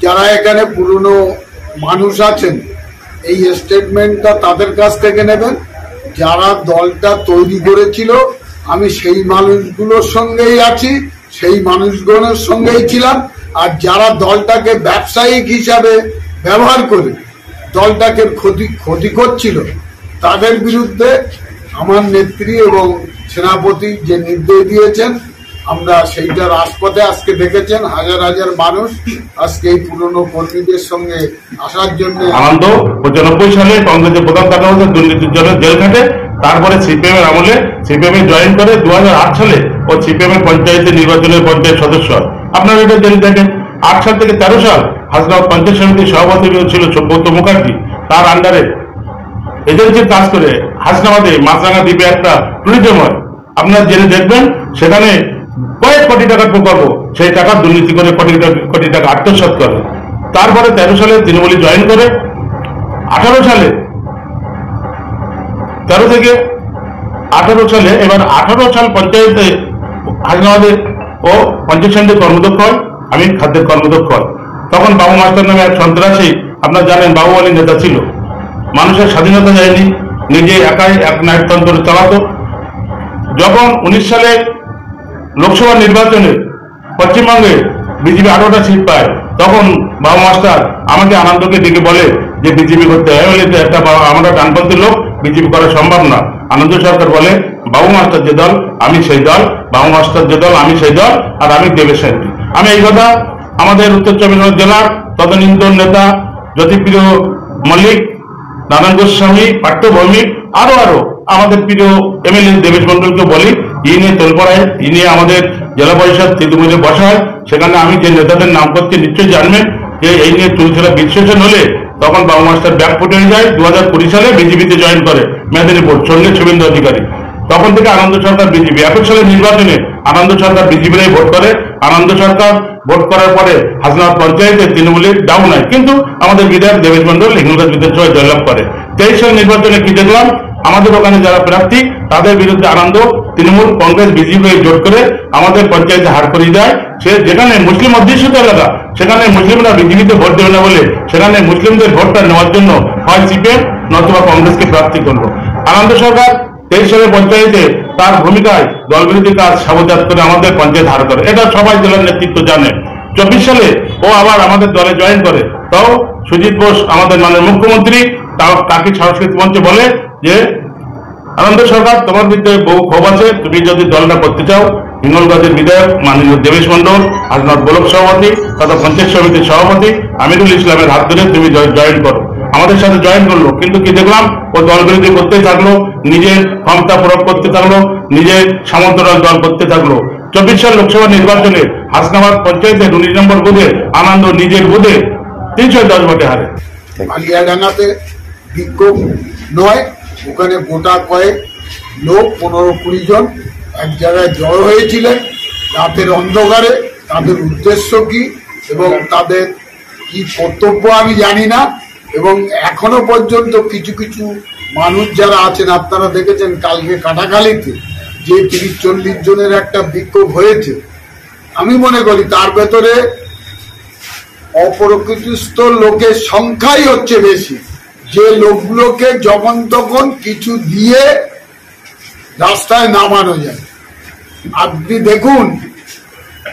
যারা এখানে পুরনো মানুষ আছেন এই স্টেটমেন্টটা তাদের কাছ থেকে নেবেন। যারা দলটা তৈরি করেছিল আমি সেই মানুষগুলোর সঙ্গেই আছি, সেই মানুষগুলোর সঙ্গেই ছিলাম। আর যারা দলটাকে ব্যবসায়িক হিসাবে ব্যবহার করে দলটাকে ক্ষতি করছিল তাদের বিরুদ্ধে আমার নেত্রী এবং সেনাপতি যে নির্দেশ দিয়েছেন আমরা সেইটা রাজপথে আজকে দেখেছেন হাজার হাজার মানুষ আজকে এই পুরনো কর্মীদের সঙ্গে আসার জন্য আনন্দ। 95 সালে কংগ্রেসের প্রধান কার্যকর্তা দুর্নীতির জন্য জেল খাটে, তারপরে সিপিএম এর আমলে সিপিএম এ জয়েন করে 2008 সালে ও সিপিএম এর পঞ্চায়েতে নির্বাচনের পঞ্চায়েত সদস্য হয়। আপনারা এটা জেনে দেখেন 8 সাল থেকে 13 সাল হাসনাবাদ পঞ্চায়েত সমিতির সভাপতি ছিল সব্যত মুখার্জি। তার আন্ডারে এজেন্সির কাজ করে হাসনাবাদে মাছরাঙা দ্বীপে একটা ট্যুরিজম হয়। আপনারা জেনে দেখবেন সেখানে কয়েক কোটি টাকার প্রকল্প, সেই টাকা দুর্নীতি করে কোটি টাকা আত্মসাৎ করে। তারপরে 13 সালে তৃণমূলে জয়েন করে 18 সালে 13 থেকে 18 সালে এবার 18 সাল পঞ্চায়েতে হাসনাবাদে ও পঞ্চায়েত সমিতির কর্মদক্ষ হয়, আমি খাদ্যের কর্মদক্ষ হয়। তখন বাবু মাস্টার নামে এক সন্ত্রাসী, আপনারা জানেন বাবু আলী নেতা ছিল, মানুষের স্বাধীনতা যায়নি, নিজে একাই এক নায়কতন্ত্র চালাতো। যখন 19 সালে লোকসভা নির্বাচনে পশ্চিমবঙ্গে বিজেপি 18টা সিট পায় তখন বাবু মাস্টার আমাকে আনন্দকে ডেকে বলে যে বিজেপি করতে হয়, বলে একটা আমরা ডানপন্থী লোক, বিজেপি করা সম্ভব না। আনন্দ সরকার বলে বাবু মাস্টার যে দল আমি সেই দল, বাবু মাস্টার যে দল আমি সেই দল, আর আমি দেবেশ সেনটি। আমি এই কথা আমাদের উত্তর চব্বিশ পরগনা জেলার তদনীন্দন নেতা জ্যোতিপ্রিয় মল্লিক, নারায়ণ গোস্বামী, পার্থ ভৌমিক, আরো আমাদের প্রিয় এমএলএ দেবেশ মন্ডলকে বলি, ইনি তোলপড়ায়, ইনি আমাদের জেলা পরিষদ তৃণমূলে বসা হয়। সেখানে আমি যে নেতাদের নাম করছি নিশ্চয়ই জানবেন যে এই নিয়ে চুলচেরা বিশ্লেষণ হলে তখন বাবু মাস্টার ব্যাক ফুটে হয়ে যায়। 2020 সালে বিজেপিতে জয়েন করে মেদিনীপুর, সঙ্গে শুভেন্দু অধিকারী। তখন থেকে আনন্দ সরকার বিজেপি, 21 সালের নির্বাচনে আনন্দ সরকার বিজেপিরাই ভোট করে। আনন্দ সরকার ভোট করার পরে হাসনাবাদ পঞ্চায়েতে তৃণমূলের ডাউন হয়, কিন্তু আমাদের বিধায়ক দেবেশ মন্ডল হিঙ্গলগঞ্জ বিধানসভায় জয়লাভ করে। 23 সাল নির্বাচনে কি দেখলাম, আমাদের ওখানে যারা প্রার্থী তাদের বিরুদ্ধে আনন্দ তৃণমূল কংগ্রেস বিজেপি জোট করে আমাদের পঞ্চায়েতে হার করিয়ে দেয়। সে যেখানে মুসলিম অধ্যুষিত এলাকা সেখানে মুসলিমরা বিজেপিতে ভোট দেবে না বলে সেখানে মুসলিমদের ভোটটা নেওয়ার জন্য হয় সিপিএম নতুবা কংগ্রেসকে প্রার্থী করলো। আনন্দ সরকার 23 সালের পঞ্চায়েতে তার ভূমিকায় দলবিরোধী কাজ সাবধান করে আমাদের পঞ্চায়েত হার করে, এটা সবাই জেলার নেতৃত্ব জানে। 24 সালে ও আবার আমাদের দলে জয়েন করে, তাও সুজিত বোস আমাদের মাননীয় মুখ্যমন্ত্রী তাকে সংস্কৃতি মঞ্চে বলে যে আনন্দ সরকার তোমার বিরুদ্ধে বহু ক্ষোভ আছে, তুমি যদি দলটা করতে চাও হিঙ্গলগঞ্জের বিধায়ক মাননীয় দেবেশ মন্ডল, হাসনাবাদ ব্লক সভাপতি তথা পঞ্চায়েত সমিতির সভাপতি আমিরুল ইসলামের হাত ধরে তুমি জয়েন করো। আমাদের সাথে জয়েন করলো, কিন্তু কি দেখলাম ও দল বিরোধী করতেই থাকলো, নিজের ক্ষমতা প্রয়োগ করতে থাকলো, নিজের সামন্তরাল দল করতে থাকলো। 24 সাল লোকসভা নির্বাচনে হাসনাবাদ পঞ্চায়েতে 19 নম্বর বুথে আনন্দ নিজের বুথে 310 ভোটে হারে। আলিয়াডাঙ্গাতে বিক্ষোভ নয়, ওখানে গোটা কয়েক লোক 15-20 জন এক জায়গায় জড়ো হয়েছিলেন রাতের অন্ধকারে। তাদের উদ্দেশ্য কি এবং তাদের কি কর্তব্য আমি জানি না। এবং এখনো পর্যন্ত কিছু কিছু মানুষ যারা আছেন, আপনারা দেখেছেন কালকে কাটাখালীতে যে 30-40 জনের একটা বিক্ষোভ হয়েছে, আমি মনে করি তার ভেতরে অপ্রকৃতিস্থ লোকের সংখ্যাই হচ্ছে বেশি, যে লোকগুলোকে যখন তখন কিছু দিয়ে রাস্তায় নামানো যায়। আপনি দেখুন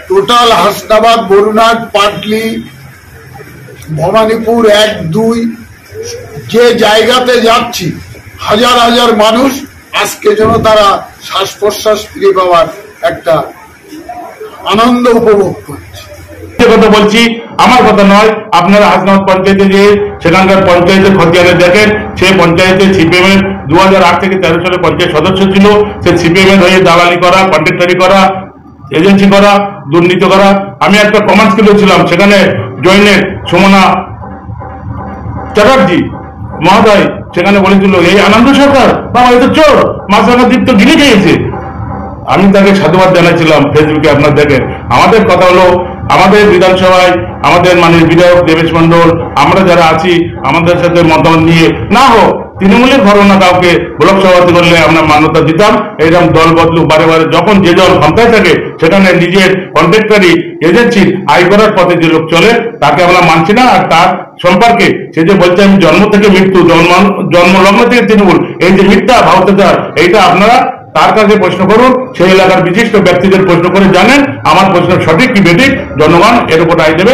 টোটাল হাসনাবাদ, বরুণাট, পাটলি, ভবানীপুর 1-2 যে জায়গাতে যাচ্ছি হাজার হাজার মানুষ আজকে যেন তারা শ্বাস প্রশ্বাস ফিরে পাওয়ার একটা আনন্দ উপভোগ করছে। কথা বলছি, আমার কথা নয়, আপনারা হাসনাবাদ পঞ্চায়েতে যে সেখানকার পঞ্চায়েতের খতিয়ানে দেখেন, সে পঞ্চায়েতে সিপিএম এর 2008 থেকে 13 সালে পঞ্চায়েত সদস্য ছিল। সে সিপিএম এর হয়ে দালালি করা, কন্ট্রাক্টারি করা, এজেন্সি করা, দুর্নীতি করা। আমি একটা কমান্ড স্কুলে ছিলাম, সেখানে জয়েনের সুমনা চ্যাটার্জি মহোদয় সেখানে বলেছিল এই আনন্দ সরকার বাবা এই তো চোর, মাছরাঙা দ্বীপ তো গিলে খেয়েছে। আমি তাকে সাধুবাদ জানাইছিলাম ফেসবুকে, আপনার দেখেন। আমাদের কথা হলো আমাদের বিধানসভায় আমাদের মাননীয় বিধায়ক দেবেশ মন্ডল, আমরা যারা আছি আমাদের সাথে মতামত নিয়ে না হোক তৃণমূলের ঘটনা কাউকে ব্লক সভাপতি করলে আমরা মান্যতা দিতাম। এরকম দল বদলু বারে বারে যখন যে দল ক্ষমতায় থাকে সেখানে নিজের কন্ট্রাক্টরি এজেন্সির আয় করার পথে যে লোক চলে তাকে আমরা মানছি না। আর তার সম্পর্কে সে যে বলছে আমি জন্ম থেকে মৃত্যু, জন্মলগ্ন থেকে তৃণমূল, এই যে মিথ্যা ভাবতে এইটা আপনারা তার কাছে প্রশ্ন করুন, সেই এলাকার বিশিষ্ট ব্যক্তিদের প্রশ্ন করে জানেন আমার প্রশ্ন সঠিক কি বেঠিক, জনগণ এর উপর রায় দেবে।